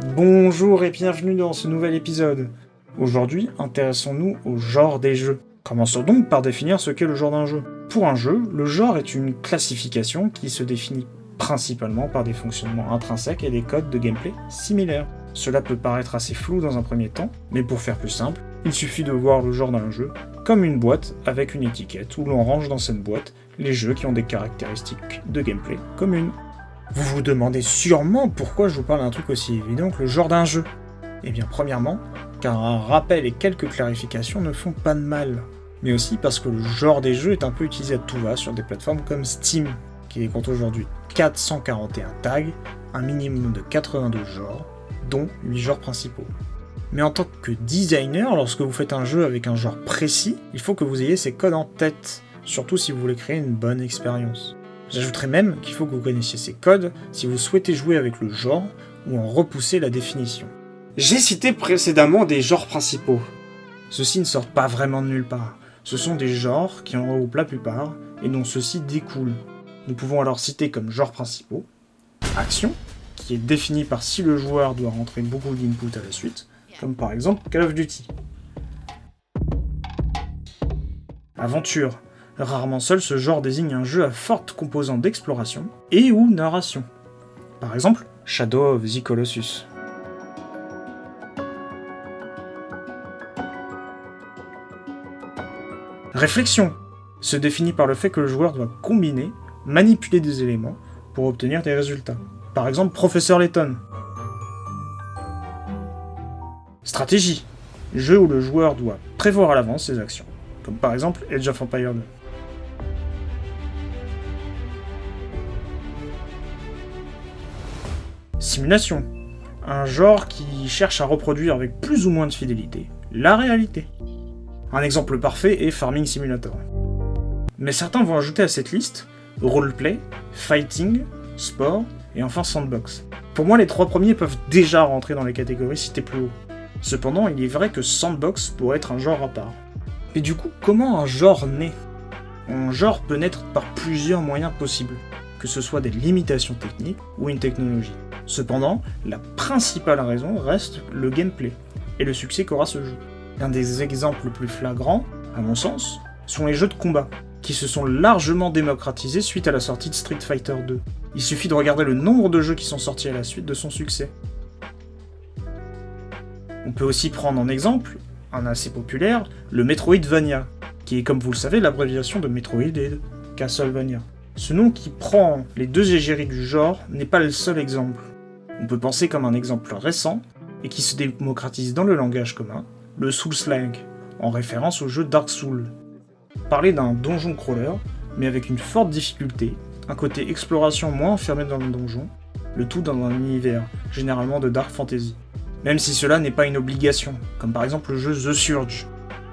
Bonjour et bienvenue dans ce nouvel épisode. Aujourd'hui, intéressons-nous au genre des jeux. Commençons donc par définir ce qu'est le genre d'un jeu. Pour un jeu, le genre est une classification qui se définit principalement par des fonctionnements intrinsèques et des codes de gameplay similaires. Cela peut paraître assez flou dans un premier temps, mais pour faire plus simple, il suffit de voir le genre d'un jeu comme une boîte avec une étiquette où l'on range dans cette boîte les jeux qui ont des caractéristiques de gameplay communes. Vous vous demandez sûrement pourquoi je vous parle d'un truc aussi évident que le genre d'un jeu. Eh bien premièrement, car un rappel et quelques clarifications ne font pas de mal. Mais aussi parce que le genre des jeux est un peu utilisé à tout va sur des plateformes comme Steam, qui compte aujourd'hui 441 tags, un minimum de 82 genres, dont 8 genres principaux. Mais en tant que designer, lorsque vous faites un jeu avec un genre précis, il faut que vous ayez ces codes en tête, surtout si vous voulez créer une bonne expérience. J'ajouterais même qu'il faut que vous connaissiez ces codes si vous souhaitez jouer avec le genre ou en repousser la définition. J'ai cité précédemment des genres principaux. Ceux-ci ne sortent pas vraiment de nulle part. Ce sont des genres qui en regroupent la plupart et dont ceux-ci découlent. Nous pouvons alors citer comme genres principaux action, qui est défini par si le joueur doit rentrer beaucoup d'input à la suite, comme par exemple Call of Duty. Aventure. Rarement seul, ce genre désigne un jeu à forte composante d'exploration et ou narration. Par exemple, Shadow of the Colossus. Réflexion se définit par le fait que le joueur doit combiner, manipuler des éléments pour obtenir des résultats. Par exemple, Professeur Layton. Stratégie. Jeu où le joueur doit prévoir à l'avance ses actions, comme par exemple Age of Empires 2. Simulation. Un genre qui cherche à reproduire avec plus ou moins de fidélité la réalité. Un exemple parfait est Farming Simulator. Mais certains vont ajouter à cette liste roleplay, fighting, sport et enfin sandbox. Pour moi, les trois premiers peuvent déjà rentrer dans les catégories citées plus haut. Cependant, il est vrai que sandbox pourrait être un genre à part. Mais du coup, comment un genre naît ? Un genre peut naître par plusieurs moyens possibles, que ce soit des limitations techniques ou une technologie. Cependant, la principale raison reste le gameplay et le succès qu'aura ce jeu. L'un des exemples les plus flagrants, à mon sens, sont les jeux de combat, qui se sont largement démocratisés suite à la sortie de Street Fighter 2. Il suffit de regarder le nombre de jeux qui sont sortis à la suite de son succès. On peut aussi prendre en exemple, un assez populaire, le Metroidvania, qui est comme vous le savez l'abréviation de Metroid et de Castlevania. Ce nom qui prend les deux égéries du genre n'est pas le seul exemple. On peut penser comme un exemple récent, et qui se démocratise dans le langage commun, le Souls-like, en référence au jeu Dark Souls. Parler d'un donjon crawler, mais avec une forte difficulté, un côté exploration moins enfermé dans le donjon, le tout dans un univers, généralement de dark fantasy. Même si cela n'est pas une obligation, comme par exemple le jeu The Surge,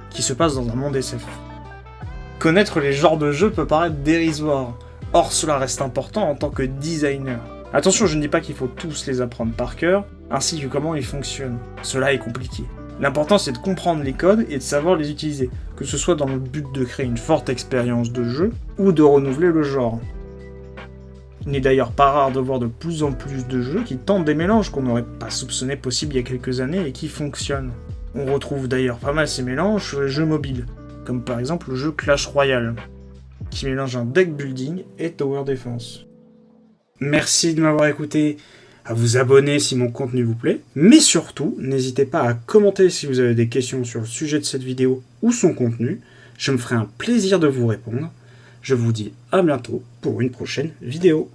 qui se passe dans un monde SF. Connaître les genres de jeux peut paraître dérisoire, or cela reste important en tant que designer. Attention, je ne dis pas qu'il faut tous les apprendre par cœur, ainsi que comment ils fonctionnent. Cela est compliqué. L'important c'est de comprendre les codes et de savoir les utiliser, que ce soit dans le but de créer une forte expérience de jeu, ou de renouveler le genre. Il n'est d'ailleurs pas rare de voir de plus en plus de jeux qui tentent des mélanges qu'on n'aurait pas soupçonné possibles il y a quelques années et qui fonctionnent. On retrouve d'ailleurs pas mal ces mélanges sur les jeux mobiles, comme par exemple le jeu Clash Royale, qui mélange un deck building et tower defense. Merci de m'avoir écouté, à vous abonner si mon contenu vous plaît, mais surtout, n'hésitez pas à commenter si vous avez des questions sur le sujet de cette vidéo ou son contenu, je me ferai un plaisir de vous répondre. Je vous dis à bientôt pour une prochaine vidéo.